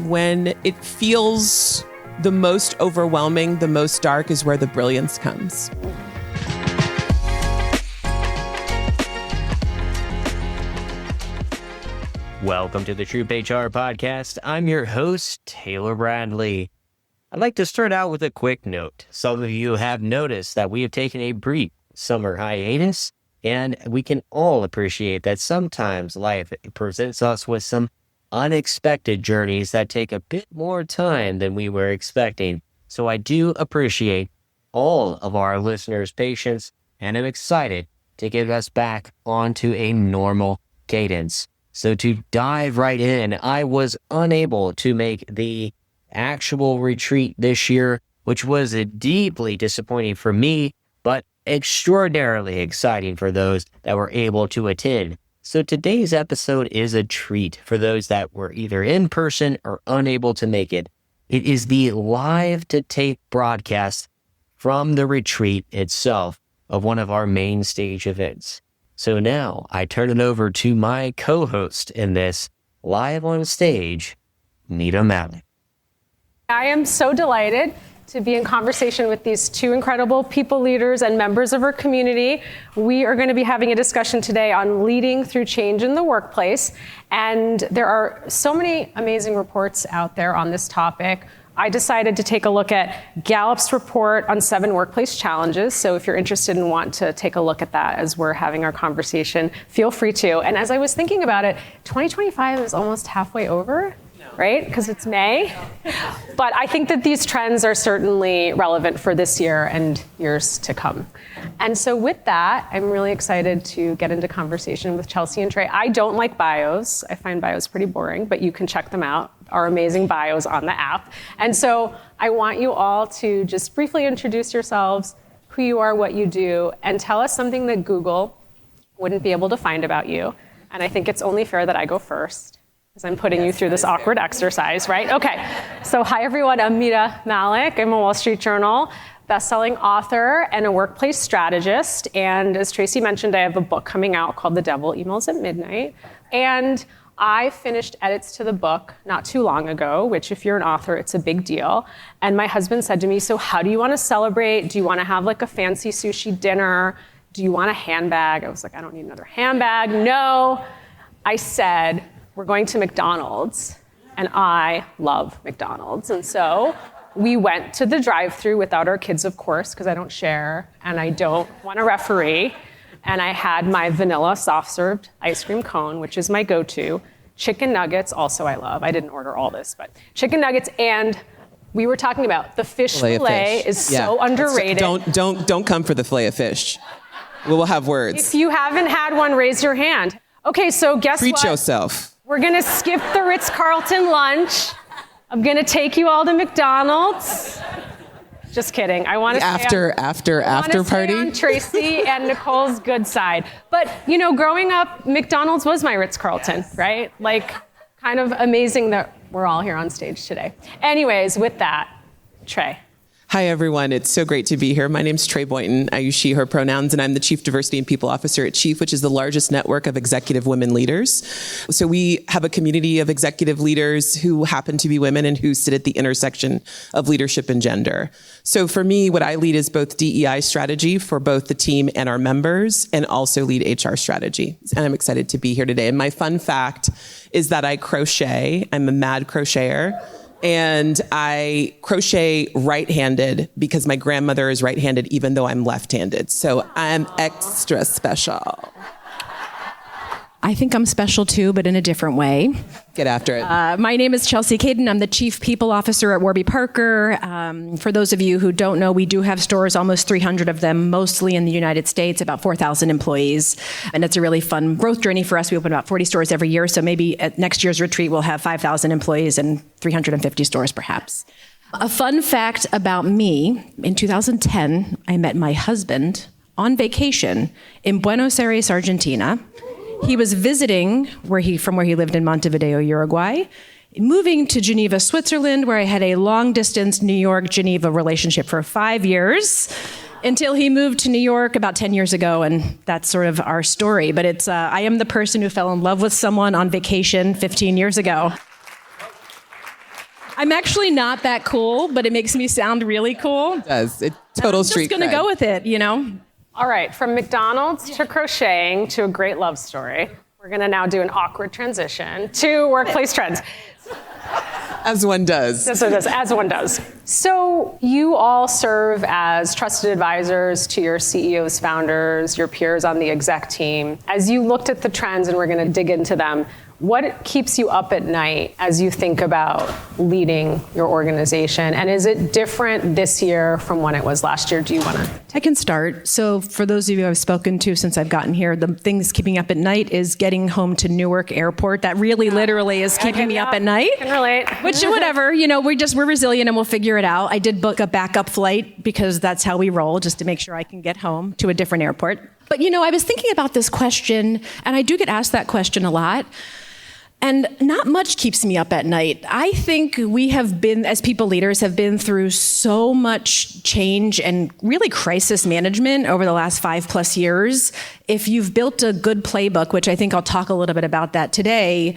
when it feels the most overwhelming, the most dark is where the brilliance comes. Welcome to the TroopHR podcast. I'm your host, Taylor Bradley. I'd like to start out with a quick note. Some of you have noticed that we have taken a brief summer hiatus, and we can all appreciate that sometimes life presents us with some unexpected journeys that take a bit more time than we were expecting. So I do appreciate all of our listeners' patience, and I'm excited to get us back onto a normal cadence. So to dive right in, I was unable to make the actual retreat this year, which was deeply disappointing for me, but extraordinarily exciting for those that were able to attend. So today's episode is a treat for those that were either in person or unable to make it. It is the live to tape broadcast from the retreat itself of one of our main stage events. So now I turn it over to my co-host in this, live on stage, Mita Mallick. I am so delighted to be in conversation with these two incredible people leaders and members of our community. We are going to be having a discussion today on leading through change in the workplace. And there are so many amazing reports out there on this topic. I decided to take a look at Gallup's report on 7 workplace challenges. So if you're interested and want to take a look at that as we're having our conversation, feel free to. And as I was thinking about it, 2025 is almost halfway over, right? Because it's May. But I think that these trends are certainly relevant for this year and years to come. And so with that, I'm really excited to get into conversation with Chelsea and Trey. I don't like bios. I find bios pretty boring, but you can check them out. Our amazing bios on the app. And so I want you all to just briefly introduce yourselves, who you are, what you do, and tell us something that Google wouldn't be able to find about you. And I think it's only fair that I go first, because I'm putting you through this awkward exercise, right? Okay, so hi everyone, I'm Mita Mallick. I'm a Wall Street Journal best-selling author and a workplace strategist. And as Tracy mentioned, I have a book coming out called The Devil Emails at Midnight. And I finished edits to the book not too long ago, which if you're an author, it's a big deal. And my husband said to me, so how do you want to celebrate? Do you want to have like a fancy sushi dinner? Do you want a handbag? I was like, I don't need another handbag. No. I said, we're going to McDonald's. And I love McDonald's. And so we went to the drive-thru without our kids, of course, because I don't share and I don't want a referee. And I had my vanilla soft-served ice cream cone, which is my go-to. Chicken nuggets, also I love. I didn't order all this, but chicken nuggets. And we were talking about the fish fillet is so underrated. Don't come for the fillet of fish. We will have words. If you haven't had one, raise your hand. Okay, so guess what? Preach yourself. We're gonna skip the Ritz-Carlton lunch. I'm gonna take you all to McDonald's. Just kidding. I want to after party on Tracy and Nicole's good side. But you know, growing up, McDonald's was my Ritz-Carlton, right? Like, kind of amazing that we're all here on stage today. Anyways, with that, Trey. Hi, everyone. It's so great to be here. My name's Trey Boynton. I use she, her pronouns, and I'm the Chief Diversity and People Officer at Chief, which is the largest network of executive women leaders. So we have a community of executive leaders who happen to be women and who sit at the intersection of leadership and gender. So for me, what I lead is both DEI strategy for both the team and our members, and also lead HR strategy. And I'm excited to be here today. And my fun fact is that I crochet. I'm a mad crocheter. And I crochet right-handed because my grandmother is right-handed, even though I'm left-handed. So I'm extra special. I think I'm special too, but in a different way. Get after it. My name is Chelsea Kaden. I'm the Chief People Officer at Warby Parker. For those of you who don't know, we do have stores, almost 300 of them, mostly in the United States, about 4,000 employees. And it's a really fun growth journey for us. We open about 40 stores every year. So maybe at next year's retreat, we'll have 5,000 employees and 350 stores perhaps. A fun fact about me, in 2010, I met my husband on vacation in Buenos Aires, Argentina. He was visiting from where he lived in Montevideo, Uruguay, moving to Geneva, Switzerland, where I had a long-distance New York-Geneva relationship for 5 years, until he moved to New York about 10 years ago, and that's sort of our story. But it's I am the person who fell in love with someone on vacation 15 years ago. I'm actually not that cool, but it makes me sound really cool. It does. It total street I'm just going to cred. go with it, you know? All right, from McDonald's to crocheting to a great love story, we're going to now do an awkward transition to workplace trends. As one does. As one does. So you all serve as trusted advisors to your CEOs, founders, your peers on the exec team. As you looked at the trends, and we're going to dig into them, what keeps you up at night as you think about leading your organization? And is it different this year from when it was last year? Do you want to? I can start. So for those of you I've spoken to since I've gotten here, the things keeping up at night is getting home to Newark Airport. That really literally is keeping me up at night. Can relate. Which, whatever, you know, we're resilient and we'll figure it out. I did book a backup flight because that's how we roll, just to make sure I can get home to a different airport. But, you know, I was thinking about this question, and I do get asked that question a lot. And not much keeps me up at night. I think we have been, as people leaders, have been through so much change and really crisis management over the last 5+ years. If you've built a good playbook, which I think I'll talk a little bit about that today,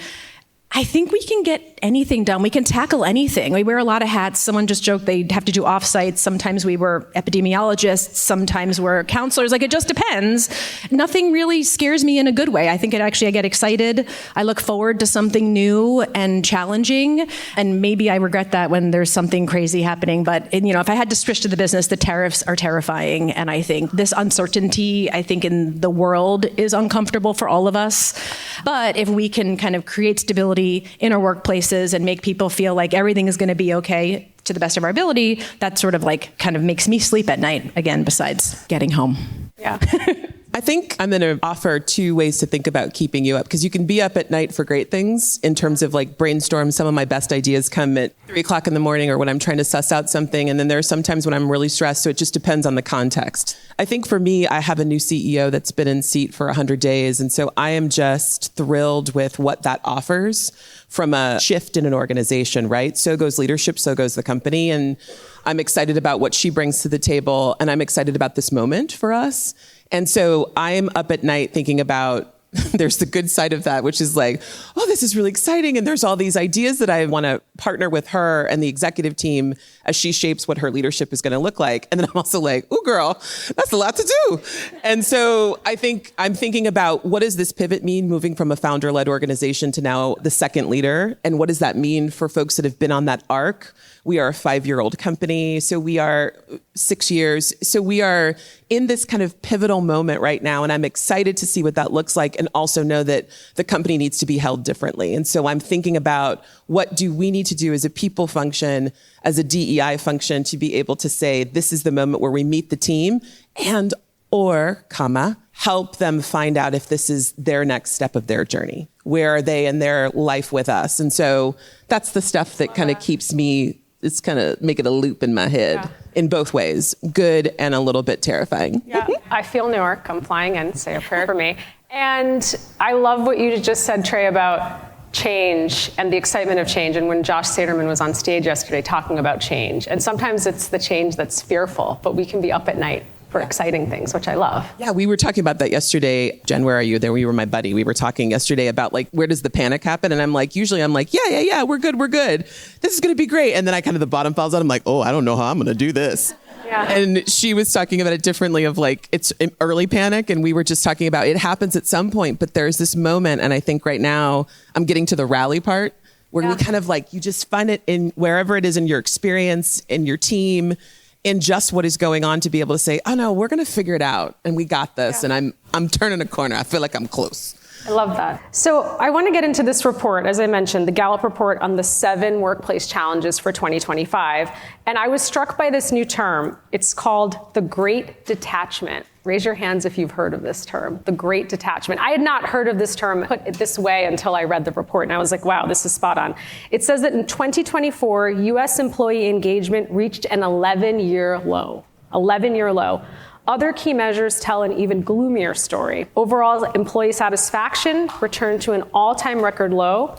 I think we can get anything done. We can tackle anything. We wear a lot of hats. Someone just joked they have to do offsites. Sometimes we were epidemiologists. Sometimes we're counselors. Like, it just depends. Nothing really scares me in a good way. I think I get excited. I look forward to something new and challenging. And maybe I regret that when there's something crazy happening. But, you know, if I had to switch to the business, the tariffs are terrifying. And I think this uncertainty, I think, in the world is uncomfortable for all of us. But if we can kind of create stability in our workplaces and make people feel like everything is going to be okay to the best of our ability, that sort of like kind of makes me sleep at night, again, besides getting home. Yeah. I think I'm going to offer 2 ways to think about keeping you up, because you can be up at night for great things in terms of like brainstorm. Some of my best ideas come at 3:00 in the morning or when I'm trying to suss out something. And then there are some times when I'm really stressed. So it just depends on the context. I think for me, I have a new CEO that's been in seat for 100 days. And so I am just thrilled with what that offers from a shift in an organization, right? So goes leadership, so goes the company. And I'm excited about what she brings to the table. And I'm excited about this moment for us. And so I'm up at night thinking about, there's the good side of that, which is like, oh, this is really exciting. And there's all these ideas that I want to partner with her and the executive team as she shapes what her leadership is going to look like. And then I'm also like, oh, girl, that's a lot to do. And so I think I'm thinking about, what does this pivot mean, moving from a founder-led organization to now the second leader? And what does that mean for folks that have been on that arc? We are a 5-year-old company. So we are 6 years. So we are in this kind of pivotal moment right now. And I'm excited to see what that looks like, and also know that the company needs to be held differently. And so I'm thinking about, what do we need to do as a people function, as a DEI function, to be able to say, this is the moment where we meet the team and help them find out if this is their next step of their journey. Where are they in their life with us? And so that's the stuff that kind of keeps me, it's kind of make it a loop in my head in both ways, good and a little bit terrifying. Yeah, I feel Newark. I'm flying in. Say a prayer for me. And I love what you just said, Trey, about change and the excitement of change. And when Josh Saterman was on stage yesterday talking about change, and sometimes it's the change that's fearful, but we can be up at night for exciting things, which I love. Yeah, we were talking about that yesterday. Jen, where are you? There, you were my buddy. We were talking yesterday about like, where does the panic happen? And I'm like, usually I'm like, yeah, we're good. This is going to be great. And then I kind of, the bottom falls out. I'm like, oh, I don't know how I'm going to do this. Yeah. And she was talking about it differently, of like, it's early panic. And we were just talking about, it happens at some point, but there's this moment. And I think right now I'm getting to the rally part where we kind of like, you just find it in wherever it is in your experience, in your team, in just what is going on, to be able to say, oh no, we're going to figure it out and we got this. Yeah. And I'm turning a corner. I feel like I'm close. I love that. So I want to get into this report, as I mentioned, the Gallup report on the 7 workplace challenges for 2025. And I was struck by this new term. It's called the Great Detachment. Raise your hands if you've heard of this term, the Great Detachment. I had not heard of this term put this way until I read the report, and I was like, wow, this is spot on. It says that in 2024, U.S. employee engagement reached an 11-year low. 11-year low. Other key measures tell an even gloomier story. Overall, employee satisfaction returned to an all-time record low.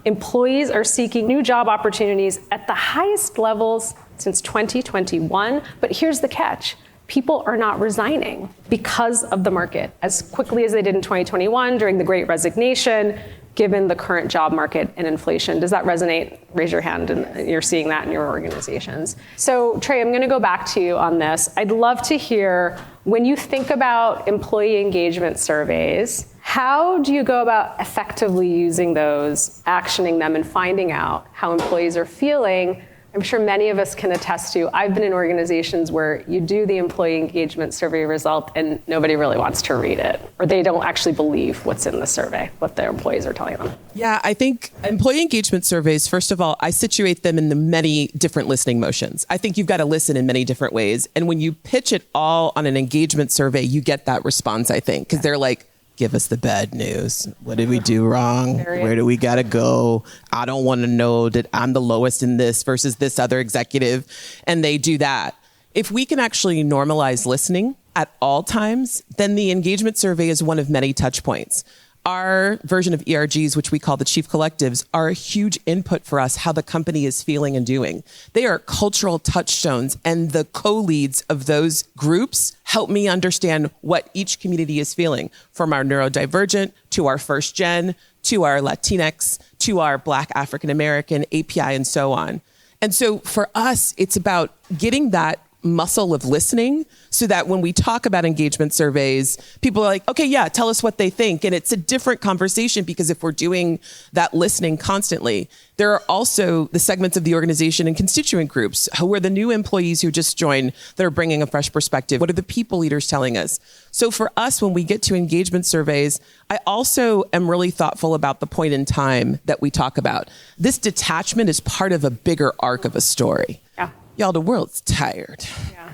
Employees are seeking new job opportunities at the highest levels since 2021. But here's the catch. People are not resigning because of the market as quickly as they did in 2021 during the Great Resignation. given the current job market and inflation. Does that resonate? Raise your hand and you're seeing that in your organizations. So Trey, I'm going to go back to you on this. I'd love to hear, when you think about employee engagement surveys, how do you go about effectively using those, actioning them, and finding out how employees are feeling? I'm sure many of us can attest to, I've been in organizations where you do the employee engagement survey result and nobody really wants to read it, or they don't actually believe what's in the survey, what their employees are telling them. Yeah, I think employee engagement surveys, first of all, I situate them in the many different listening motions. I think you've got to listen in many different ways. And when you pitch it all on an engagement survey, you get that response, I think, because they're like, give us the bad news. What did we do wrong? Where do we got to go? I don't want to know that I'm the lowest in this versus this other executive. And they do that. If we can actually normalize listening at all times, then the engagement survey is one of many touch points. Our version of ERGs, which we call the chief collectives, are a huge input for us how the company is feeling and doing. They are cultural touchstones, and the co-leads of those groups help me understand what each community is feeling, from our neurodivergent to our first gen, to our Latinx, to our Black African American, API, and so on. And so for us, it's about getting that muscle of listening so that when we talk about engagement surveys, people are like, okay, yeah, tell us what they think. And it's a different conversation because if we're doing that listening constantly, there are also the segments of the organization and constituent groups who are the new employees who just joined that are bringing a fresh perspective. What are the people leaders telling us? So for us, when we get to engagement surveys, I also am really thoughtful about the point in time that we talk about. This detachment is part of a bigger arc of a story. Yeah. Y'all, the world's tired. Yeah.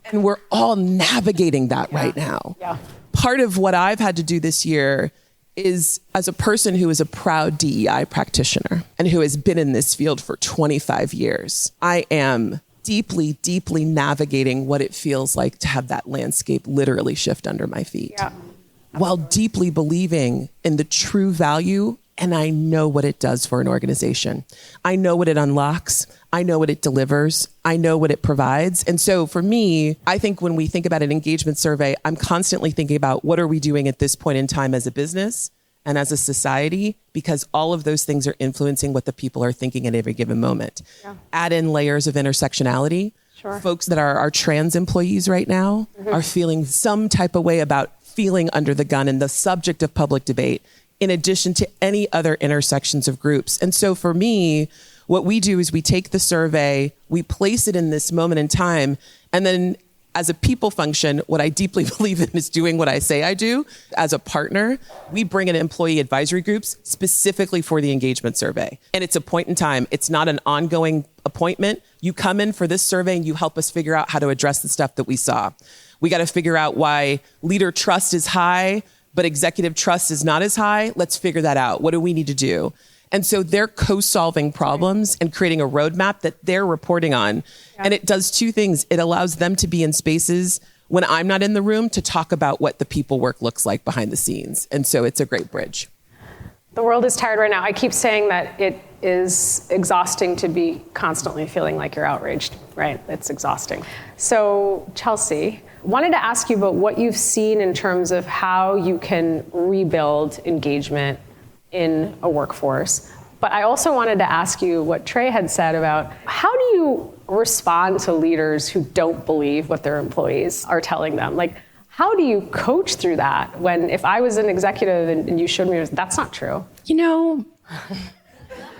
And we're all navigating that right now. Yeah. Part of what I've had to do this year is, as a person who is a proud DEI practitioner and who has been in this field for 25 years, I am deeply, deeply navigating what it feels like to have that landscape literally shift under my feet. Yeah. While deeply believing in the true value. And I know what it does for an organization. I know what it unlocks. I know what it delivers. I know what it provides. And so for me, I think when we think about an engagement survey, I'm constantly thinking about what are we doing at this point in time as a business and as a society, because all of those things are influencing what the people are thinking at every given moment. Yeah. Add in layers of intersectionality. Sure. Folks that are our trans employees right now are feeling some type of way about feeling under the gun and the subject of public debate, in addition to any other intersections of groups. And so for me, what we do is we take the survey, we place it in this moment in time, and then as a people function, what I deeply believe in is doing what I say I do. As a partner, we bring in employee advisory groups specifically for the engagement survey. And it's a point in time. It's not an ongoing appointment. You come in for this survey and you help us figure out how to address the stuff that we saw. We got to figure out why leader trust is high, but executive trust is not as high. Let's figure that out. What do we need to do? And so they're co-solving problems and creating a roadmap that they're reporting on. Yeah. And it does two things. It allows them to be in spaces when I'm not in the room to talk about what the people work looks like behind the scenes. And so it's a great bridge. The world is tired right now. I keep saying that it is exhausting to be constantly feeling like you're outraged, right? It's exhausting. So Chelsea, wanted to ask you about what you've seen in terms of how you can rebuild engagement in a workforce. But I also wanted to ask you what Trey had said about how do you respond to leaders who don't believe what their employees are telling them? Like, how do you coach through that when if I was an executive and you showed me, that's not true? You know,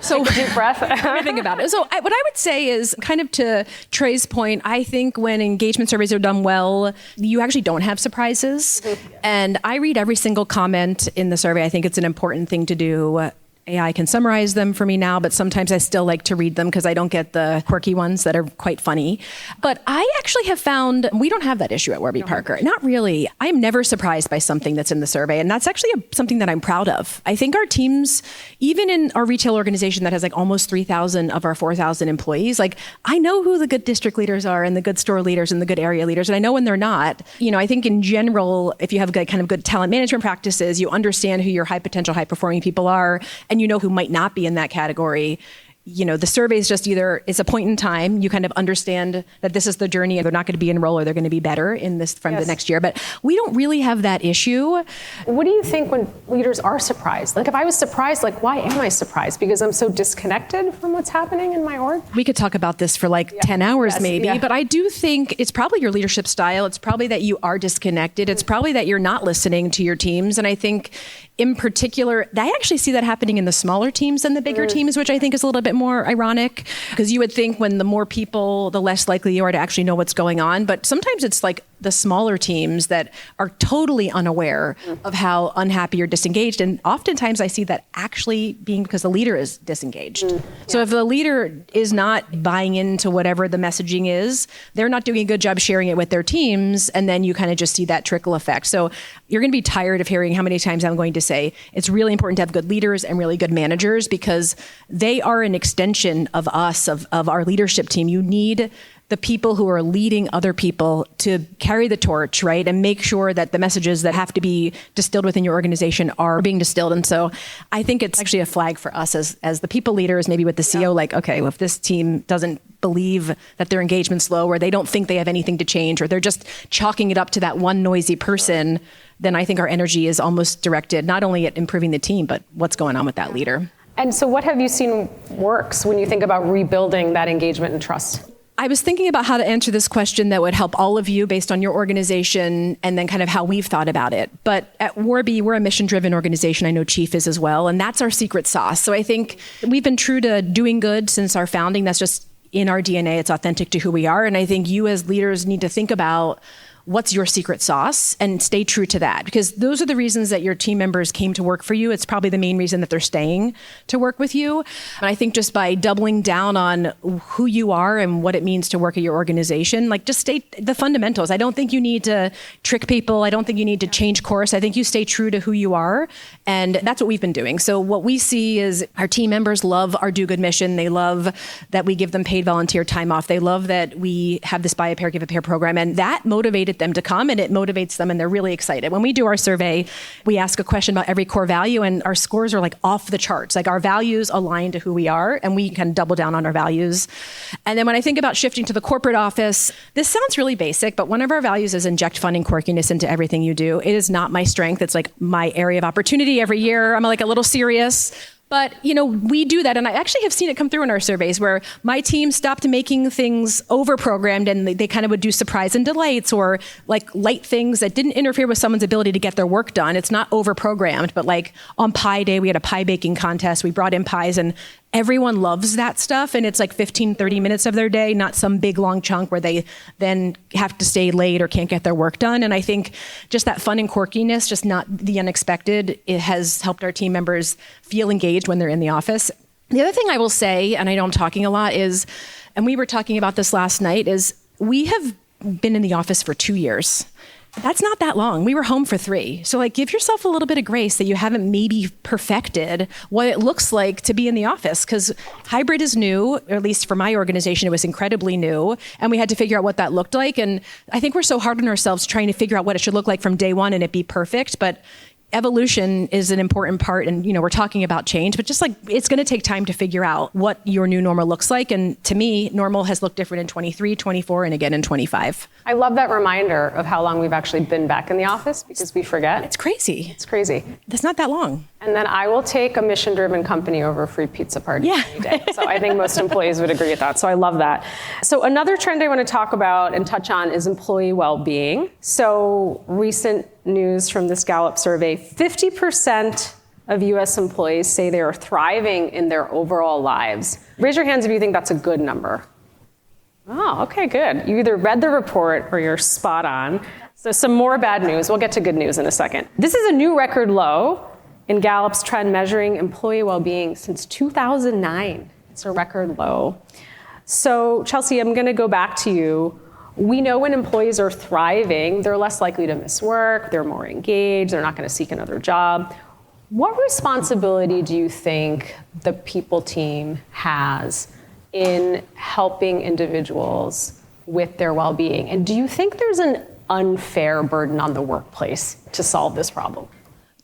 so take a deep breath. Let me think about it. So what I would say is kind of to Trey's point, I think when engagement surveys are done well, you actually don't have surprises. And I read every single comment in the survey. I think it's an important thing to do. AI can summarize them for me now, but sometimes I still like to read them because I don't get the quirky ones that are quite funny. But I actually have found we don't have that issue at Warby Parker. Not really. I am never surprised by something that's in the survey. And that's actually something that I'm proud of. I think our teams, even in our retail organization that has like almost 3,000 of our 4,000 employees, like I know who the good district leaders are and the good store leaders and the good area leaders. And I know when they're not. You know, I think in general, if you have kind of good talent management practices, you understand who your high potential, high performing people are, and you know who might not be in that category. the survey is just either it's a point in time. You kind of understand that this is the journey and they're not going to be enrolled or they're going to be better in this from the next year. But we don't really have that issue. What do you think when leaders are surprised? Like if I was surprised, like why am I surprised? Because I'm so disconnected from what's happening in my org? We could talk about this for 10 hours maybe, but I do think it's probably your leadership style. It's probably that you are disconnected. It's probably that you're not listening to your teams. And I think in particular, I actually see that happening in the smaller teams than the bigger teams, which I think is a little bit more ironic because you would think when the more people, the less likely you are to actually know what's going on. But sometimes it's like the smaller teams that are totally unaware of how unhappy or disengaged. And oftentimes I see that actually being because the leader is disengaged. So if the leader is not buying into whatever the messaging is, they're not doing a good job sharing it with their teams. And then you kind of just see that trickle effect. So you're going to be tired of hearing how many times I'm going to say it's really important to have good leaders and really good managers because they are an extension of us, of our leadership team. You need the people who are leading other people to carry the torch, right? And make sure that the messages that have to be distilled within your organization are being distilled. And so I think it's actually a flag for us as the people leaders, maybe with the CEO, like, okay, well, if this team doesn't believe that their engagement's low or they don't think they have anything to change or they're just chalking it up to that one noisy person, then I think our energy is almost directed not only at improving the team, but what's going on with that leader. And so what have you seen works when you think about rebuilding that engagement and trust? I was thinking about how to answer this question that would help all of you based on your organization and then kind of how we've thought about it. But at Warby, we're a mission-driven organization. I know Chief is as well. And that's our secret sauce. So I think we've been true to doing good since our founding. That's just in our DNA. It's authentic to who we are. And I think you as leaders need to think about what's your secret sauce and stay true to that because those are the reasons that your team members came to work for you. It's probably the main reason that they're staying to work with you. And I think just by doubling down on who you are and what it means to work at your organization, like just stay the fundamentals. I don't think you need to trick people. I don't think you need to change course. I think you stay true to who you are. And that's what we've been doing. So what we see is our team members love our Do Good mission. They love that we give them paid volunteer time off. They love that we have this Buy a Pair, Give a Pair program. And that motivated them to come and it motivates them and they're really excited. When we do our survey, we ask a question about every core value and our scores are like off the charts. Like our values align to who we are and we can double down on our values. And then when I think about shifting to the corporate office, this sounds really basic, but one of our values is inject fun and quirkiness into everything you do. It is not my strength. It's like my area of opportunity every year. I'm like a little serious. But, we do that. And I actually have seen it come through in our surveys where my team stopped making things over-programmed and they kind of would do surprise and delights or like light things that didn't interfere with someone's ability to get their work done. It's not over-programmed, but like on Pie Day, we had a pie baking contest. We brought in pies and everyone loves that stuff. And it's like 15, 30 minutes of their day, not some big long chunk where they then have to stay late or can't get their work done. And I think just that fun and quirkiness, just not the unexpected, it has helped our team members feel engaged when they're in the office. The other thing I will say, and I know I'm talking a lot, is, and we were talking about this last night, is we have been in the office for 2 years. That's not that long. We were home for 3. So give yourself a little bit of grace that you haven't maybe perfected what it looks like to be in the office because hybrid is new, or at least for my organization, it was incredibly new. And we had to figure out what that looked like. And I think we're so hard on ourselves trying to figure out what it should look like from day one and it be perfect. But evolution is an important part. And, we're talking about change, but just it's going to take time to figure out what your new normal looks like. And to me, normal has looked different in 23, 24, and again in 25. I love that reminder of how long we've actually been back in the office because we forget. It's crazy. It's crazy. That's not that long. And then I will take a mission-driven company over a free pizza party any day. So I think most employees would agree with that. So I love that. So another trend I want to talk about and touch on is employee well-being. So recent news from this Gallup survey, 50% of US employees say they are thriving in their overall lives. Raise your hands if you think that's a good number. Oh, okay, good. You either read the report or you're spot on. So some more bad news. We'll get to good news in a second. This is a new record low in Gallup's trend measuring employee well-being since 2009. It's a record low. So Chelsea, I'm going to go back to you. We know when employees are thriving, they're less likely to miss work, they're more engaged, they're not going to seek another job. What responsibility do you think the people team has in helping individuals with their well-being? And do you think there's an unfair burden on the workplace to solve this problem?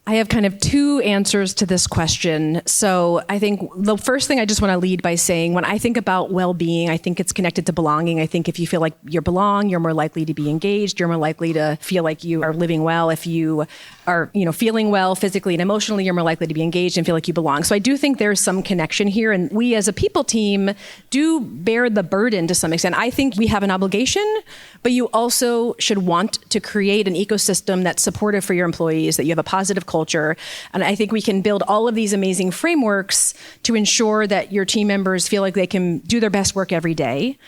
I have kind of two answers to this question. So I think the first thing I just want to lead by saying, when I think about well-being, I think it's connected to belonging. I think if you feel like you belong, you're more likely to be engaged. You're more likely to feel like you are living well. If you are, feeling well physically and emotionally, you're more likely to be engaged and feel like you belong. So I do think there's some connection here. And we as a people team do bear the burden to some extent. I think we have an obligation, but you also should want to create an ecosystem that's supportive for your employees, that you have a positive culture. And I think we can build all of these amazing frameworks to ensure that your team members feel like they can do their best work every day.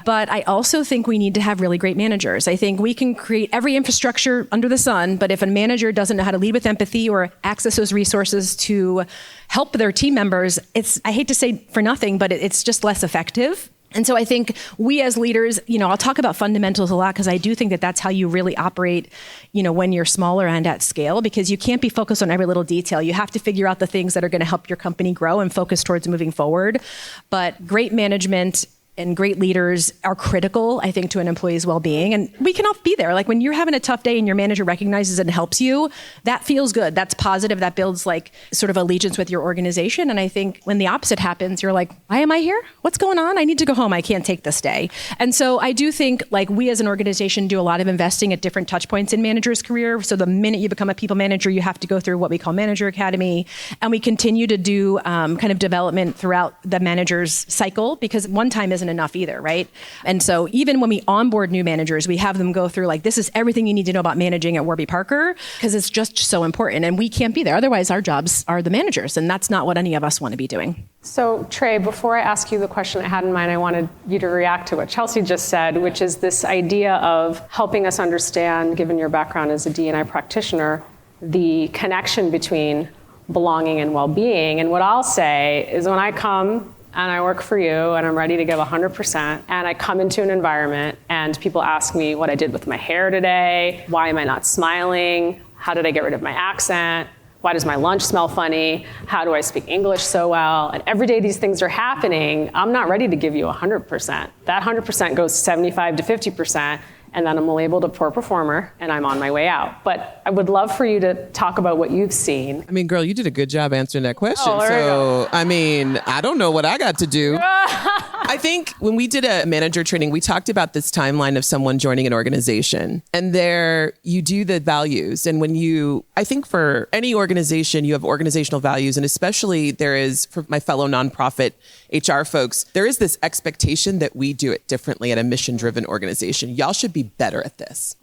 But I also think we need to have really great managers. I think we can create every infrastructure under the sun, but if a manager doesn't know how to lead with empathy or access those resources to help their team members, I hate to say for nothing, but it's just less effective. And so I think we as leaders, I'll talk about fundamentals a lot because I do think that that's how you really operate, when you're smaller and at scale, because you can't be focused on every little detail. You have to figure out the things that are going to help your company grow and focus towards moving forward. But great management and great leaders are critical, I think, to an employee's well-being. And we can all be there. Like when you're having a tough day and your manager recognizes it and helps you, that feels good. That's positive. That builds like sort of allegiance with your organization. And I think when the opposite happens, you're like, why am I here? What's going on? I need to go home. I can't take this day. And so I do think like we as an organization do a lot of investing at different touch points in managers' career. So the minute you become a people manager, you have to go through what we call Manager Academy. And we continue to do kind of development throughout the manager's cycle because one time isn't enough either, right? And so even when we onboard new managers, we have them go through like, this is everything you need to know about managing at Warby Parker, because it's just so important and we can't be there. Otherwise, our jobs are the managers, and that's not what any of us want to be doing. So Trey, before I ask you the question I had in mind, I wanted you to react to what Chelsea just said, which is this idea of helping us understand, given your background as a D&I practitioner, the connection between belonging and well-being. And what I'll say is when I come and I work for you and I'm ready to give 100%, and I come into an environment and people ask me what I did with my hair today, why am I not smiling, how did I get rid of my accent, why does my lunch smell funny, how do I speak English so well, and every day these things are happening, I'm not ready to give you 100%. That 100% goes 75 to 50%, and then I'm labeled a poor performer, and I'm on my way out. But I would love for you to talk about what you've seen. I mean, girl, you did a good job answering that question. Oh, so, I mean, I don't know what I got to do. I think when we did a manager training, we talked about this timeline of someone joining an organization. And there you do the values. And I think for any organization, you have organizational values. And especially there is, for my fellow nonprofit HR folks, there is this expectation that we do it differently at a mission-driven organization. Y'all should be better at this.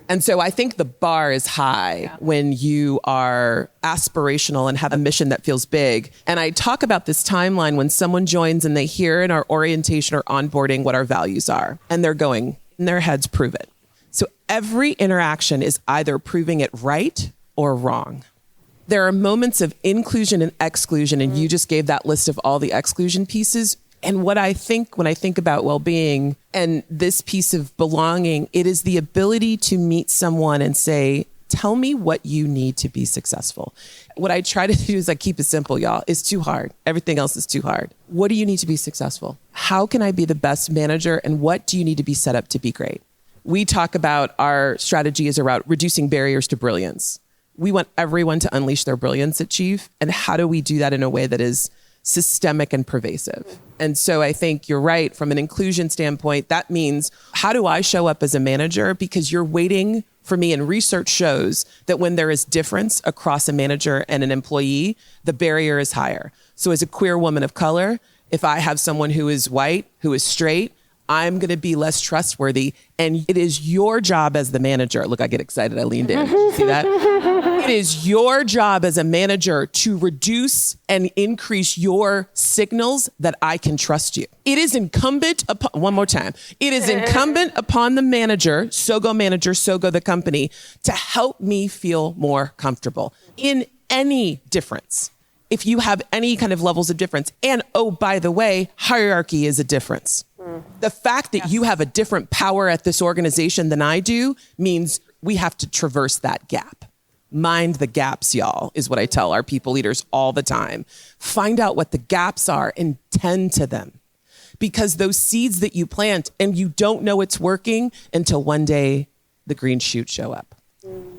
And so I think the bar is high when you are aspirational and have a mission that feels big. And I talk about this timeline when someone joins and they hear in our orientation or onboarding what our values are. And they're going, in their heads, prove it. So every interaction is either proving it right or wrong. There are moments of inclusion and exclusion, and you just gave that list of all the exclusion pieces. And what I think when I think about well-being and this piece of belonging, it is the ability to meet someone and say, tell me what you need to be successful. What I try to do is I keep it simple, y'all. It's too hard. Everything else is too hard. What do you need to be successful? How can I be the best manager? And what do you need to be set up to be great? We talk about our strategy is around reducing barriers to brilliance. We want everyone to unleash their brilliance at Chief. And how do we do that in a way that is systemic and pervasive? And so I think you're right from an inclusion standpoint. That means how do I show up as a manager? Because you're waiting for me, and research shows that when there is difference across a manager and an employee, the barrier is higher. So as a queer woman of color, if I have someone who is white, who is straight, I'm going to be less trustworthy. And it is your job as the manager. Look, I get excited. I leaned in. See that? It is your job as a manager to reduce and increase your signals that I can trust you. It is incumbent upon, one more time, it is incumbent upon the manager, so go the company, to help me feel more comfortable in any difference. If you have any kind of levels of difference. And oh, by the way, hierarchy is a difference. The fact that you have a different power at this organization than I do means we have to traverse that gap. Mind the gaps, y'all, is what I tell our people leaders all the time. Find out what the gaps are and tend to them. Because those seeds that you plant and you don't know it's working until one day the green shoots show up.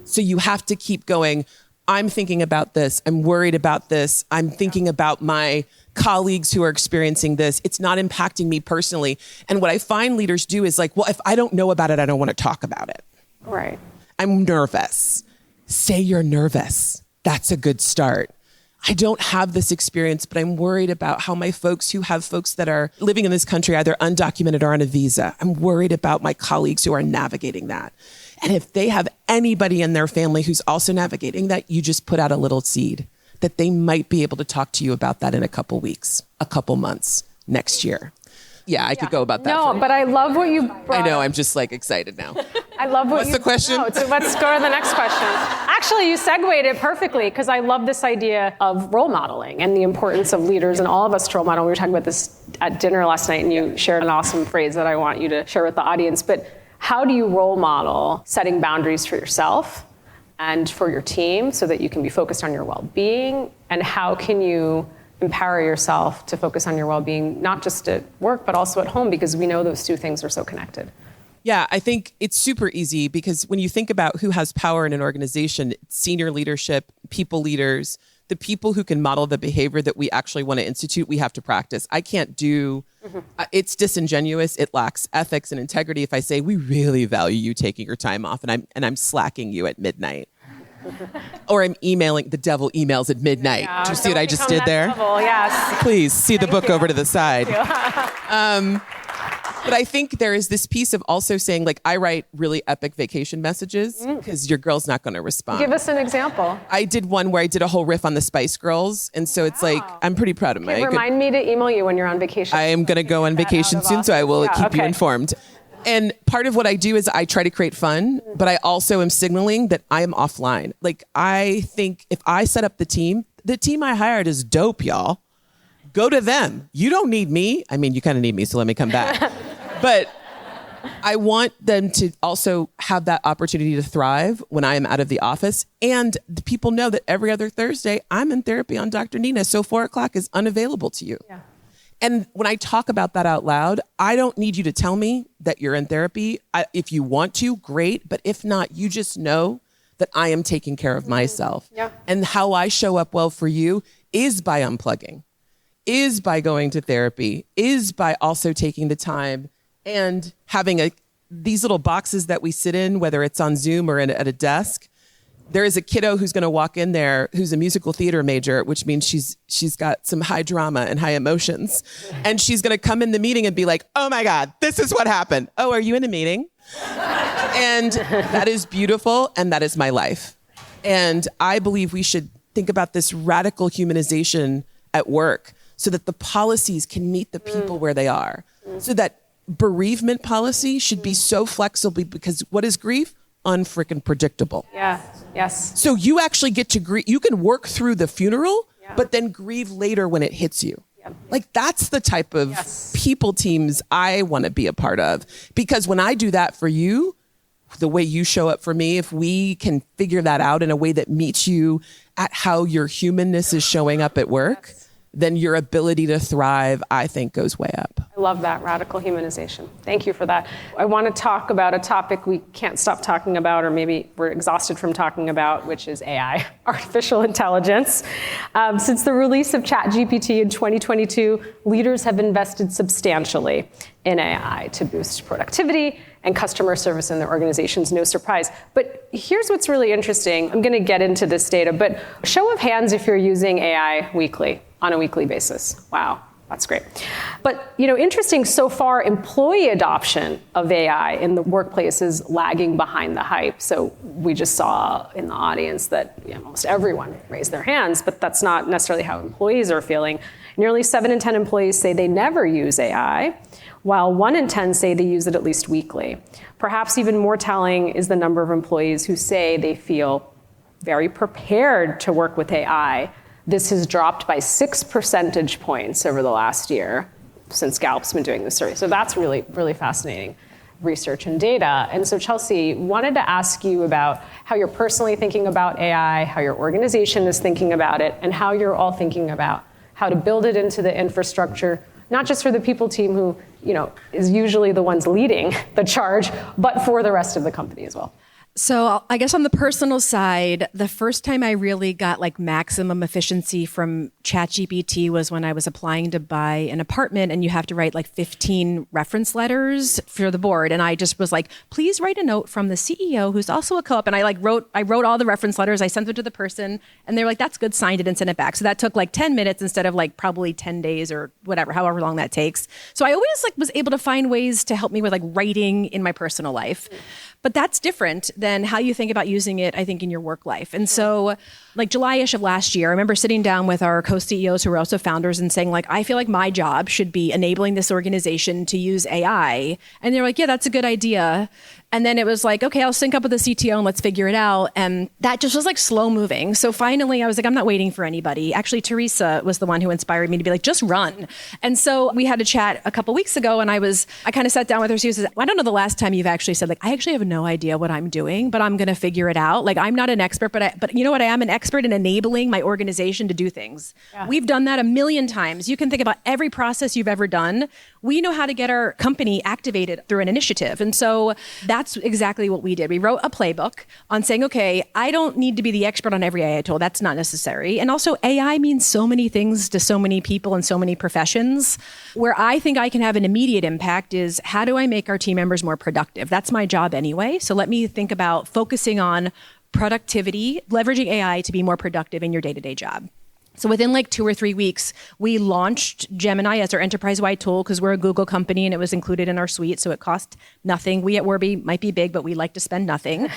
So you have to keep going. I'm thinking about this. I'm worried about this. I'm thinking about my colleagues who are experiencing this. It's not impacting me personally. And what I find leaders do is like, well, if I don't know about it, I don't want to talk about it. Right. I'm nervous. Say you're nervous. That's a good start. I don't have this experience, but I'm worried about how my folks who have folks that are living in this country, either undocumented or on a visa, I'm worried about my colleagues who are navigating that. And if they have anybody in their family who's also navigating that, you just put out a little seed that they might be able to talk to you about that in a couple weeks, a couple months, next year. Yeah, I could go about that. No, but I love what you brought I know, up. I'm just like excited now. I love what What's the question? No, so let's go to the next question. Actually, you segued it perfectly because I love this idea of role modeling and the importance of leaders and all of us to role model. We were talking about this at dinner last night and you shared an awesome phrase that I want you to share with the audience. But how do you role model setting boundaries for yourself and for your team so that you can be focused on your well-being? And how can you empower yourself to focus on your well-being, not just at work, but also at home, because we know those two things are so connected? Yeah, I think it's super easy because when you think about who has power in an organization, senior leadership, people leaders, the people who can model the behavior that we actually want to institute, we have to practice. I can't do, it's disingenuous. It lacks ethics and integrity if I say, we really value you taking your time off and I'm slacking you at midnight. Or I'm emailing, the devil emails at midnight. Yeah, Do you see what I just did there? Devil, yes. Please see the book you. over to the side. But I think there is this piece of also saying, like, I write really epic vacation messages because your girl's not going to respond. Give us an example. I did one where I did a whole riff on the Spice Girls. And so it's like, I'm pretty proud of my... Remind me to email you when you're on vacation. I am going to go on vacation soon, so I will keep you informed. And part of what I do is I try to create fun, but I also am signaling that I am offline. Like, I think if I set up the team I hired is dope, y'all. Go to them. You don't need me. I mean, you kind of need me, so let me come back. But I want them to also have that opportunity to thrive when I am out of the office. And the people know that every other Thursday, I'm in therapy on Dr. Nina, so 4:00 is unavailable to you. Yeah. And when I talk about that out loud, I don't need you to tell me that you're in therapy. If you want to, great. But if not, you just know that I am taking care of myself. Yeah. And how I show up well for you is by unplugging, is by going to therapy, is by also taking the time and having these little boxes that we sit in, whether it's on Zoom or at a desk. There is a kiddo who's going to walk in there who's a musical theater major, which means she's got some high drama and high emotions. And she's going to come in the meeting and be like, oh my God, this is what happened. Oh, are you in a meeting? And that is beautiful. And that is my life. And I believe we should think about this radical humanization at work so that the policies can meet the people where they are. So that bereavement policy should be so flexible because what is grief? Unfreaking predictable. Yeah. Yes. So you actually get to grieve. You can work through the funeral, but then grieve later when it hits you. Yep. Like that's the type of people teams I want to be a part of. Because when I do that for you, the way you show up for me, if we can figure that out in a way that meets you at how your humanness is showing up at work, then your ability to thrive, I think, goes way up. I love that, radical humanization. Thank you for that. I want to talk about a topic we can't stop talking about, or maybe we're exhausted from talking about, which is AI, artificial intelligence. Since the release of ChatGPT in 2022, leaders have invested substantially in AI to boost productivity and customer service in their organizations, no surprise. But here's what's really interesting. I'm going to get into this data, but show of hands if you're using AI on a weekly basis. Wow, that's great. But interesting, so far, employee adoption of AI in the workplace is lagging behind the hype. So we just saw in the audience that almost everyone raised their hands, but that's not necessarily how employees are feeling. Nearly 7 in 10 employees say they never use AI, while 1 in 10 say they use it at least weekly. Perhaps even more telling is the number of employees who say they feel very prepared to work with AI. This has dropped by 6 percentage points over the last year since Gallup's been doing this survey. So that's really, really fascinating research and data. And so Chelsea, wanted to ask you about how you're personally thinking about AI, how your organization is thinking about it, and how you're all thinking about how to build it into the infrastructure, not just for the people team who is usually the ones leading the charge, but for the rest of the company as well. So I guess on the personal side, the first time I really got like maximum efficiency from ChatGPT was when I was applying to buy an apartment, and you have to write like 15 reference letters for the board. And I just was like, please write a note from the CEO who's also a co-op. And I wrote all the reference letters. I sent them to the person, and they were like, that's good, signed it and sent it back. So that took like 10 minutes instead of like probably 10 days or whatever, however long that takes. So I always like was able to find ways to help me with like writing in my personal life. But that's different than how you think about using it, I think, in your work life. And so like July-ish of last year, I remember sitting down with our co-CEOs who were also founders and saying like, I feel like my job should be enabling this organization to use AI. And they're like, yeah, that's a good idea. And then it was like, okay, I'll sync up with the CTO and let's figure it out. And that just was like slow moving. So finally I was like, I'm not waiting for anybody. Actually, Teresa was the one who inspired me to be like, just run. And so we had a chat a couple weeks ago, and I kind of sat down with her. She was, I don't know the last time you've actually said like, I actually have no idea what I'm doing, but I'm going to figure it out. Like, I'm not an expert, but you know what? I am an expert in enabling my organization to do things. Yeah. We've done that a million times. You can think about every process you've ever done. We know how to get our company activated through an initiative. And so that's exactly what we did. We wrote a playbook on saying, okay, I don't need to be the expert on every AI tool. That's not necessary. And also AI means so many things to so many people in so many professions. Where I think I can have an immediate impact is, how do I make our team members more productive? That's my job anyway. So let me think about focusing on productivity, leveraging AI to be more productive in your day-to-day job. So within like 2 or 3 weeks, we launched Gemini as our enterprise-wide tool because we're a Google company and it was included in our suite, so it cost nothing. We at Warby might be big, but we like to spend nothing.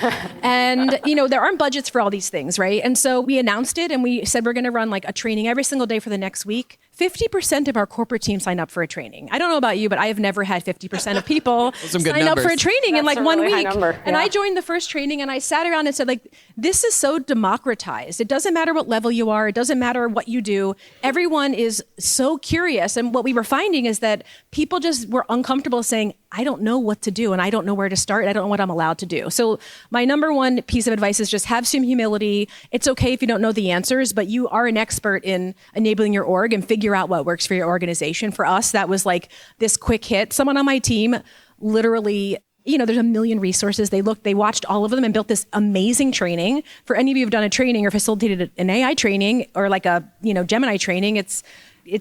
And there aren't budgets for all these things, right? And so we announced it and we said we're going to run like a training every single day for the next week. 50% of our corporate team signed up for a training. I don't know about you, but I have never had 50% of people sign up for a training in like 1 week. And I joined the first training and I sat around and said, like, this is so democratized. It doesn't matter what level you are. It doesn't matter what you do. Everyone is so curious. And what we were finding is that people just were uncomfortable saying, I don't know what to do and I don't know where to start. I don't know what I'm allowed to do. So my number one piece of advice is just have some humility. It's okay if you don't know the answers, but you are an expert in enabling your org and figure out what works for your organization. For us, that was like this quick hit. Someone on my team literally, there's a million resources. They watched all of them and built this amazing training. For any of you who've done a training or facilitated an AI training or like a, Gemini training, it's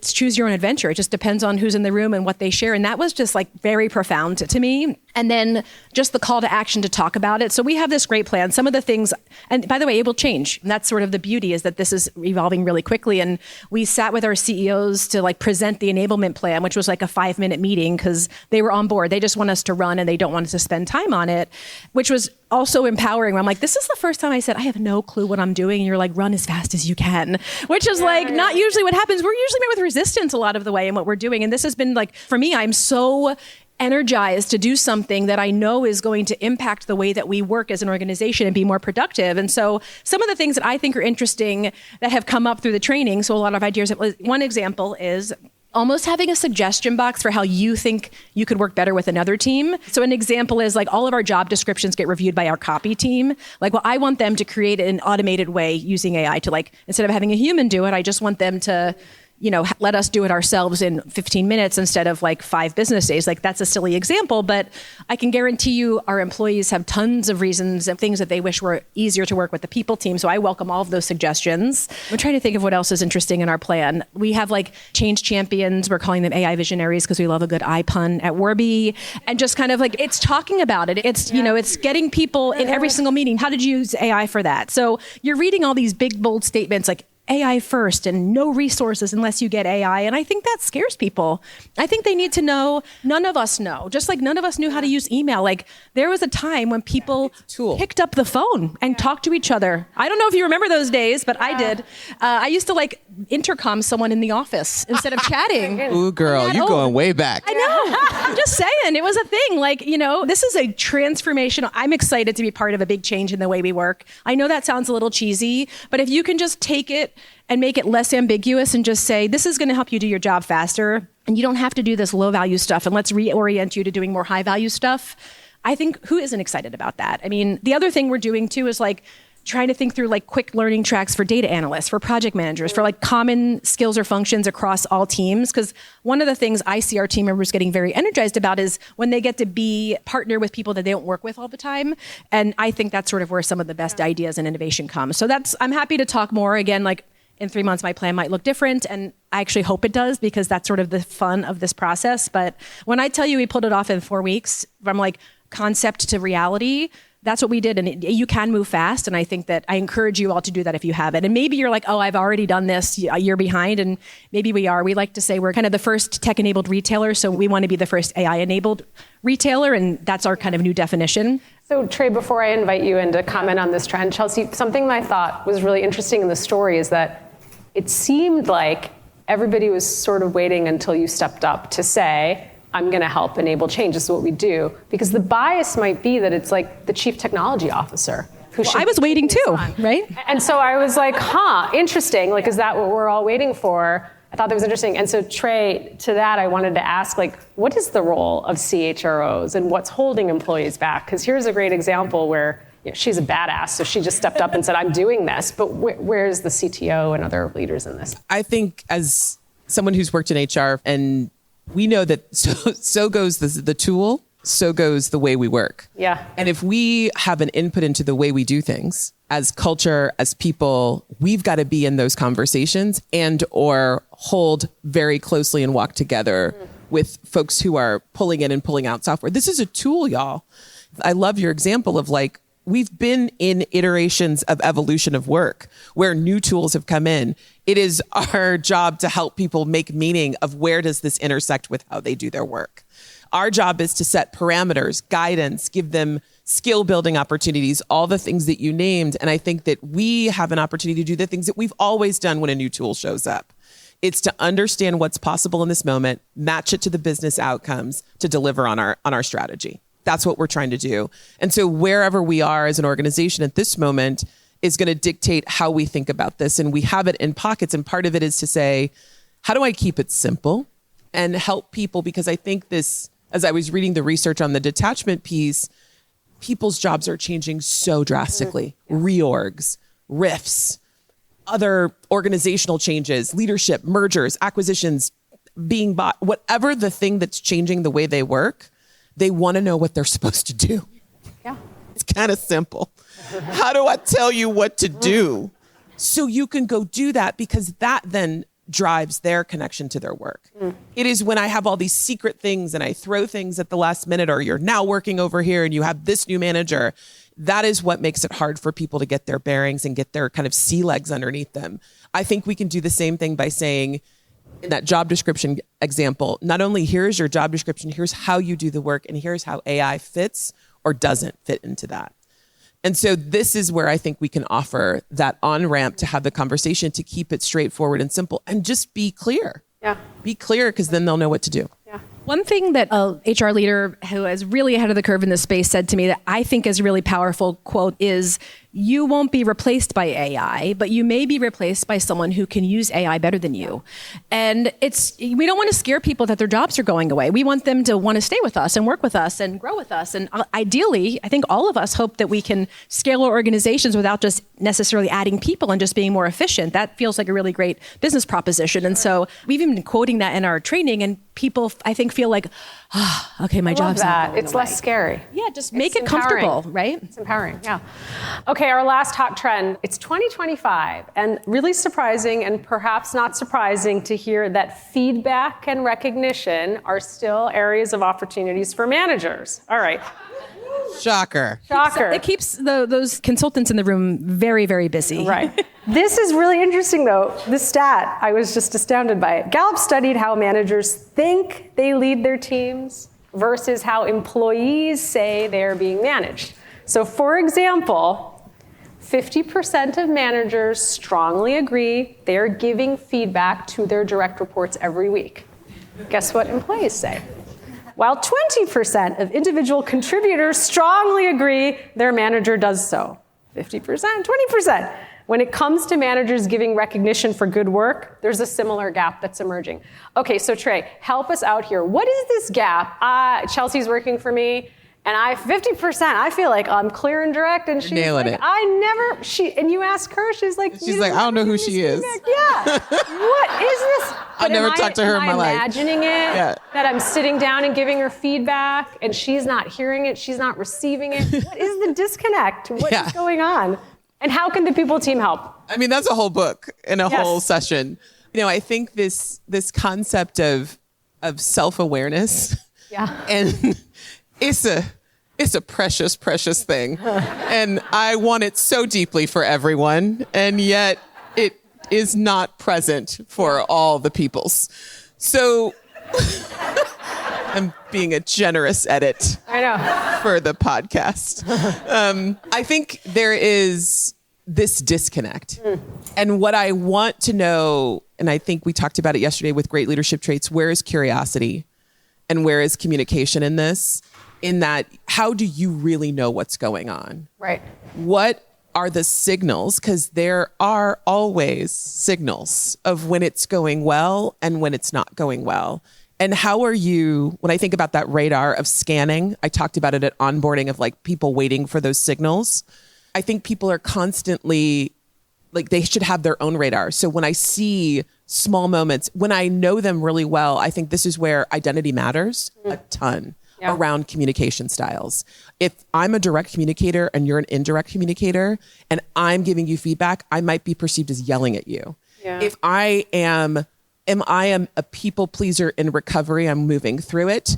choose your own adventure. It just depends on who's in the room and what they share. And that was just like very profound to me. And then just the call to action to talk about it. So we have this great plan. Some of the things, and by the way, it will change. And that's sort of the beauty, is that this is evolving really quickly. And we sat with our CEOs to like present the enablement plan, which was like a 5-minute meeting because they were on board. They just want us to run and they don't want us to spend time on it, which was also empowering. I'm like, this is the first time I said, I have no clue what I'm doing. And you're like, run as fast as you can, which is not usually what happens. We're usually met with resistance a lot of the way in what we're doing. And this has been like, for me, I'm so energized to do something that I know is going to impact the way that we work as an organization and be more productive. And so some of the things that I think are interesting that have come up through the training, so a lot of ideas, one example is almost having a suggestion box for how you think you could work better with another team. So an example is like all of our job descriptions get reviewed by our copy team. Like, well, I want them to create an automated way using AI to like, instead of having a human do it, I just want them to let us do it ourselves in 15 minutes instead of like 5 business days. Like, that's a silly example, but I can guarantee you our employees have tons of reasons and things that they wish were easier to work with the people team. So I welcome all of those suggestions. I'm trying to think of what else is interesting in our plan. We have like change champions. We're calling them AI visionaries because we love a good eye pun at Warby. And just kind of like, it's talking about it. It's, it's getting people in every single meeting. How did you use AI for that? So you're reading all these big, bold statements like, AI first and no resources unless you get AI. And I think that scares people. I think they need to know, none of us know, just like none of us knew how to use email. Like, there was a time when people picked up the phone and talked to each other. I don't know if you remember those days, but I did. I used to like intercom someone in the office instead of chatting. Ooh, girl, you're going way back. I know. I'm just saying, it was a thing. Like, this is a transformation. I'm excited to be part of a big change in the way we work. I know that sounds a little cheesy, but if you can just take it and make it less ambiguous and just say, this is going to help you do your job faster, and you don't have to do this low value stuff, and let's reorient you to doing more high value stuff. I think, who isn't excited about that? I mean, the other thing we're doing too is like, trying to think through like quick learning tracks for data analysts, for project managers, for like common skills or functions across all teams. Because one of the things I see our team members getting very energized about is when they get to partner with people that they don't work with all the time. And I think that's sort of where some of the best ideas and innovation come. So I'm happy to talk more. Again, like in 3 months, my plan might look different. And I actually hope it does, because that's sort of the fun of this process. But when I tell you we pulled it off in 4 weeks, from like concept to reality, that's what we did. And you can move fast. And I think that I encourage you all to do that if you haven't. And maybe you're like, oh, I've already done this, you're behind. And maybe we are. We like to say we're kind of the first tech-enabled retailer. So we want to be the first AI-enabled retailer. And that's our kind of new definition. So Trey, before I invite you in to comment on this trend, Chelsea, something that I thought was really interesting in the story is that it seemed like everybody was sort of waiting until you stepped up to say, I'm going to help enable change. This is what we do. Because the bias might be that it's like the chief technology officer who should. I was waiting too, right? And so I was like, interesting. Like, is that what we're all waiting for? I thought that was interesting. And so Trey, to that, I wanted to ask, like, what is the role of CHROs and what's holding employees back? Because here's a great example where she's a badass, so she just stepped up and said, I'm doing this. But where's the CTO and other leaders in this? I think as someone who's worked in HR, and we know that so goes the tool, so goes the way we work. Yeah. And if we have an input into the way we do things, as culture, as people, we've got to be in those conversations and or hold very closely and walk together with folks who are pulling in and pulling out software. This is a tool, y'all. I love your example of like, we've been in iterations of evolution of work where new tools have come in. It is our job to help people make meaning of where does this intersect with how they do their work. Our job is to set parameters, guidance, give them skill building opportunities, all the things that you named. And I think that we have an opportunity to do the things that we've always done when a new tool shows up. It's to understand what's possible in this moment, match it to the business outcomes to deliver on our strategy. That's what we're trying to do. And so wherever we are as an organization at this moment is going to dictate how we think about this. And we have it in pockets. And part of it is to say, how do I keep it simple and help people? Because I think this, as I was reading the research on the detachment piece, people's jobs are changing so drastically. Reorgs, rifts, other organizational changes, leadership, mergers, acquisitions, being bought, whatever the thing that's changing the way they work, they want to know what they're supposed to do. Yeah. It's kind of simple. How do I tell you what to do so you can go do that? Because that then drives their connection to their work. It is when I have all these secret things and I throw things at the last minute, or you're now working over here and you have this new manager. That is what makes it hard for people to get their bearings and get their kind of sea legs underneath them. I think we can do the same thing by saying, in that job description example, not only here's your job description, here's how you do the work, and here's how AI fits or doesn't fit into that. And so this is where I think we can offer that on-ramp to have the conversation, to keep it straightforward and simple, and just be clear. Yeah. Be clear, because then they'll know what to do. Yeah. One thing that a HR leader who is really ahead of the curve in this space said to me that I think is really powerful, quote, is, you won't be replaced by AI, but you may be replaced by someone who can use AI better than you. And we don't want to scare people that their jobs are going away. We want them to want to stay with us and work with us and grow with us. And ideally, I think all of us hope that we can scale our organizations without just necessarily adding people and just being more efficient. That feels like a really great business proposition. And so we've even been quoting that in our training, and people, I think, feel like, okay, my job's not going It's away. less scary. Yeah, just make it comfortable, right? It's empowering, yeah. Okay, our last hot trend, it's 2025, and really surprising and perhaps not surprising to hear that feedback and recognition are still areas of opportunities for managers. All right. Shocker. It keeps those consultants in the room very, very busy. Right. This is really interesting, though. This stat, I was just astounded by it. Gallup studied how managers think they lead their teams versus how employees say they are being managed. So, for example, 50% of managers strongly agree they are giving feedback to their direct reports every week. Guess what employees say? While 20% of individual contributors strongly agree their manager does so. 50%, 20%. When it comes to managers giving recognition for good work, there's a similar gap that's emerging. Okay, so Trey, help us out here. What is this gap? Chelsea's working for me, And 50%, I feel like I'm clear and direct. And she's nailing like, it. and you ask her, she's like, I don't know who she is. Yeah. What is this? I've never talked to her in my life. Imagining it, that I'm sitting down and giving her feedback and she's not hearing it, she's not receiving it. What is the disconnect? What is going on? And how can the people team help? I mean, that's a whole book and a whole session. I think this concept of self-awareness, and it's a precious, precious thing. And I want it so deeply for everyone, and yet it is not present for all the peoples. So I'm being a generous edit for the podcast. I think there is this disconnect. And what I want to know, and I think we talked about it yesterday with great leadership traits, where is curiosity and where is communication in this? In that, how do you really know what's going on? Right. What are the signals? Because there are always signals of when it's going well and when it's not going well. And how are you, when I think about that radar of scanning, I talked about it at onboarding of like people waiting for those signals. I think people are constantly, like they should have their own radar. So when I see small moments, when I know them really well, I think this is where identity matters a ton around communication styles. If I'm a direct communicator and you're an indirect communicator and I'm giving you feedback, I might be perceived as yelling at you. Yeah. If I am a people pleaser in recovery, I'm moving through it,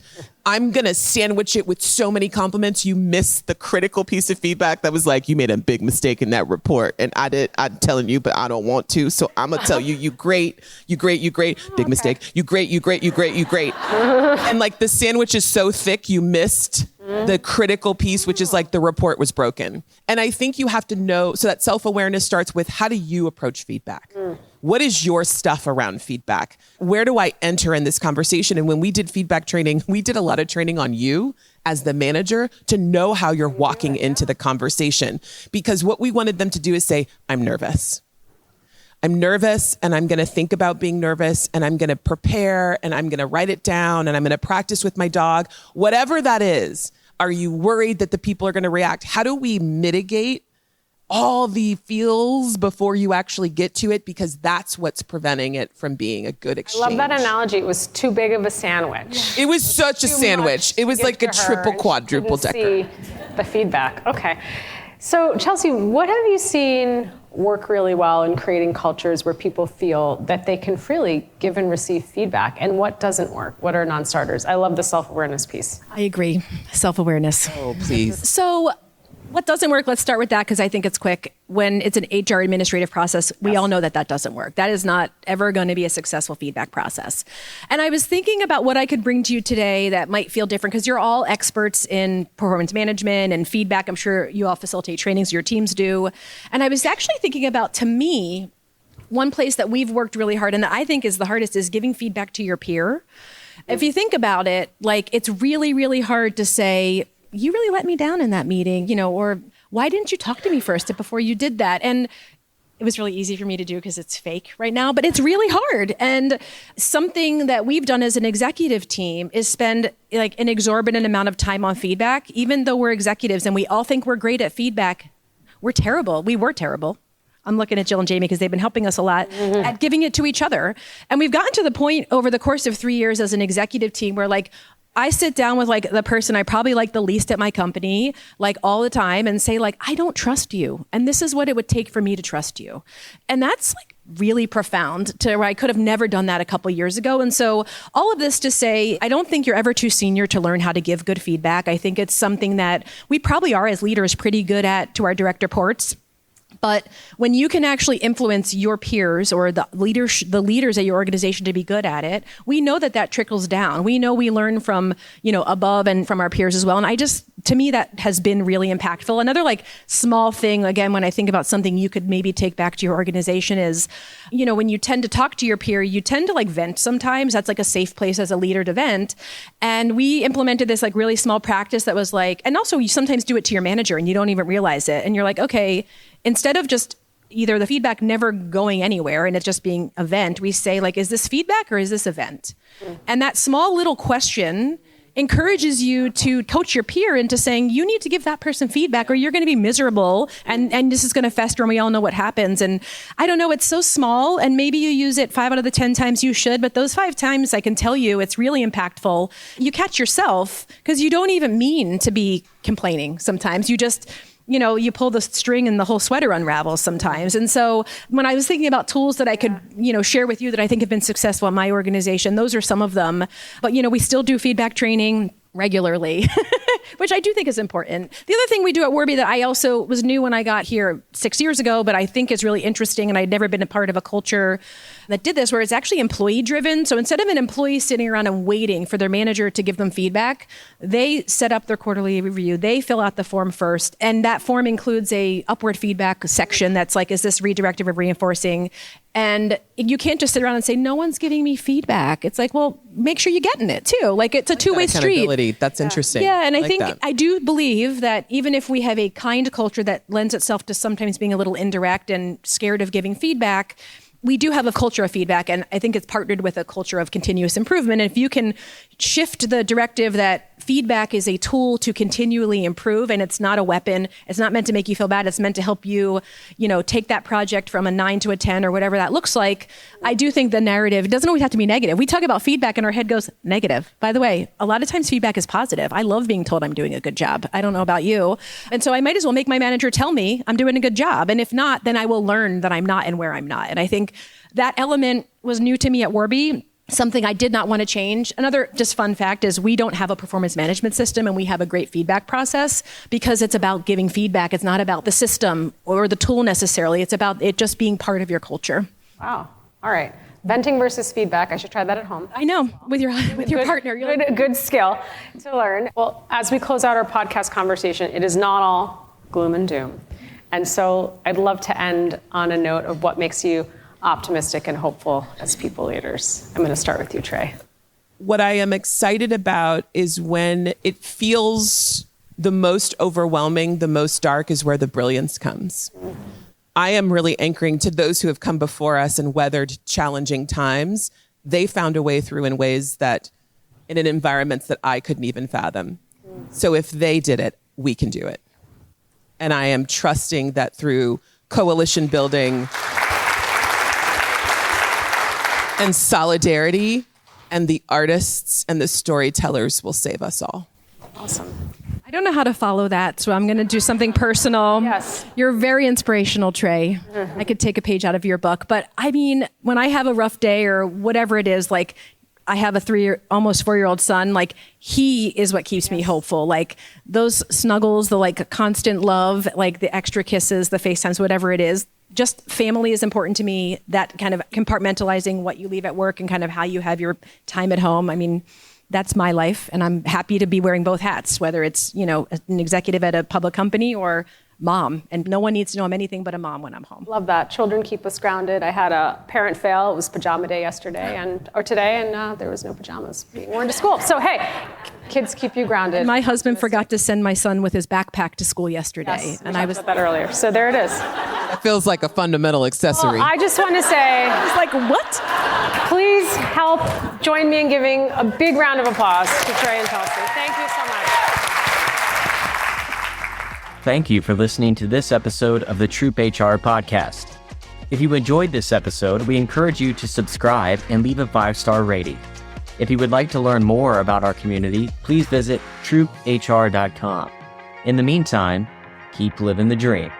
I'm going to sandwich it with so many compliments. You miss the critical piece of feedback that was like, you made a big mistake in that report. And I'm telling you, but I don't want to. So I'm going to tell you, you great, big mistake. You great. And like the sandwich is so thick, you missed the critical piece, which is like the report was broken. And I think you have to know, so that self-awareness starts with, how do you approach feedback? What is your stuff around feedback? Where do I enter in this conversation? And when we did feedback training, we did a lot of training on you as the manager to know how you're walking into the conversation. Because what we wanted them to do is say, I'm nervous. I'm nervous and I'm going to think about being nervous and I'm going to prepare and I'm going to write it down and I'm going to practice with my dog. Whatever that is, are you worried that the people are going to react? How do we mitigate all the feels before you actually get to it? Because that's what's preventing it from being a good exchange. I love that analogy. It was too big of a sandwich. It was such a sandwich. It was like a triple, quadruple decker. See the feedback. Okay. So Chelsea, what have you seen work really well in creating cultures where people feel that they can freely give and receive feedback, and what doesn't work? What are non-starters? I love the self-awareness piece. I agree. Self-awareness. Oh, please. So what doesn't work? Let's start with that because I think it's quick. When it's an HR administrative process, we all know that doesn't work. That is not ever going to be a successful feedback process. And I was thinking about what I could bring to you today that might feel different because you're all experts in performance management and feedback. I'm sure you all facilitate trainings, your teams do. And I was actually thinking about, to me, one place that we've worked really hard and that I think is the hardest is giving feedback to your peer. If you think about it, like it's really, really hard to say, you really let me down in that meeting, or why didn't you talk to me first before you did that? And it was really easy for me to do because it's fake right now, but it's really hard. And something that we've done as an executive team is spend like an exorbitant amount of time on feedback, even though we're executives and we all think we're great at feedback. We're terrible. We were terrible. I'm looking at Jill and Jamie because they've been helping us a lot at giving it to each other. And we've gotten to the point over the course of 3 years as an executive team where like, I sit down with like the person I probably like the least at my company, like all the time and say like, I don't trust you. And this is what it would take for me to trust you. And that's like really profound to where I could have never done that a couple years ago. And so all of this to say, I don't think you're ever too senior to learn how to give good feedback. I think it's something that we probably are as leaders pretty good at to our direct reports. But when you can actually influence your peers or the leaders at your organization to be good at it, we know that trickles down. We know we learn from, above and from our peers as well. And to me, that has been really impactful. Another like small thing, again, when I think about something you could maybe take back to your organization is, when you tend to talk to your peer, you tend to like vent sometimes. That's like a safe place as a leader to vent. And we implemented this like really small practice that was like, and also you sometimes do it to your manager and you don't even realize it. And you're like, okay, instead of just either the feedback never going anywhere and it just being a vent, we say like, is this feedback or is this a vent? And that small little question encourages you to coach your peer into saying, you need to give that person feedback or you're going to be miserable and this is going to fester and we all know what happens. And I don't know, it's so small and maybe you use it 5 out of the 10 times you should, but those 5 times I can tell you it's really impactful. You catch yourself because you don't even mean to be complaining sometimes. You just, you pull the string and the whole sweater unravels sometimes. And so when I was thinking about tools that I could, share with you that I think have been successful in my organization, those are some of them. But, we still do feedback training regularly, which I do think is important. The other thing we do at Warby that I also was new when I got here 6 years ago, but I think is really interesting, and I'd never been a part of a culture that did this, where it's actually employee driven. So instead of an employee sitting around and waiting for their manager to give them feedback, they set up their quarterly review. They fill out the form first. And that form includes a upward feedback section that's like, is this redirective or reinforcing? And you can't just sit around and say, no one's giving me feedback. It's like, well, make sure you're getting it too. Like it's a two-way street. That's interesting. Yeah, and I think I do believe that even if we have a kind culture that lends itself to sometimes being a little indirect and scared of giving feedback, we do have a culture of feedback, and I think it's partnered with a culture of continuous improvement. And if you can shift the directive that feedback is a tool to continually improve, and it's not a weapon, it's not meant to make you feel bad, it's meant to help you, take that project from a 9 to a 10 or whatever that looks like. I do think the narrative, it doesn't always have to be negative. We talk about feedback and our head goes negative. By the way, a lot of times feedback is positive. I love being told I'm doing a good job. I don't know about you. And so I might as well make my manager tell me I'm doing a good job. And if not, then I will learn that I'm not and where I'm not. And I think that element was new to me at Warby, something I did not want to change. Another just fun fact is we don't have a performance management system, and we have a great feedback process because it's about giving feedback. It's not about the system or the tool necessarily. It's about it just being part of your culture. Wow. All right. Venting versus feedback. I should try that at home. I know, with your partner. Good skill to learn. Well, as we close out our podcast conversation, it is not all gloom and doom. And so I'd love to end on a note of what makes you optimistic and hopeful as people leaders. I'm going to start with you, Trey. What I am excited about is when it feels the most overwhelming, the most dark is where the brilliance comes. I am really anchoring to those who have come before us and weathered challenging times. They found a way through in ways that, in an environments that I couldn't even fathom. So if they did it, we can do it. And I am trusting that through coalition building and solidarity, and the artists and the storytellers will save us all. Awesome. I don't know how to follow that, so I'm going to do something personal. Yes. You're very inspirational, Trey. I could take a page out of your book. But I mean, when I have a rough day or whatever it is, like I have a almost 4-year-old son, like he is what keeps me hopeful. Like those snuggles, the like constant love, like the extra kisses, the FaceTimes, whatever it is. Just family is important to me, that kind of compartmentalizing what you leave at work and kind of how you have your time at home. I mean, that's my life, and I'm happy to be wearing both hats, whether it's, an executive at a public company or mom. And no one needs to know I'm anything but a mom when I'm home. Love that. Children keep us grounded. I had a parent fail. It was pajama day yesterday or today, and there was no pajamas being worn to school. So, hey, kids keep you grounded. And my husband forgot to send my son with his backpack to school yesterday. Yes, and I was about that earlier. So there it is. That feels like a fundamental accessory. Well, I just want to say, I was like, what? Please help join me in giving a big round of applause to Trey and Chelsea. Thank you so much. Thank you for listening to this episode of the TroopHR podcast. If you enjoyed this episode, we encourage you to subscribe and leave a 5-star rating. If you would like to learn more about our community, please visit TroopHR.com. In the meantime, keep living the dream.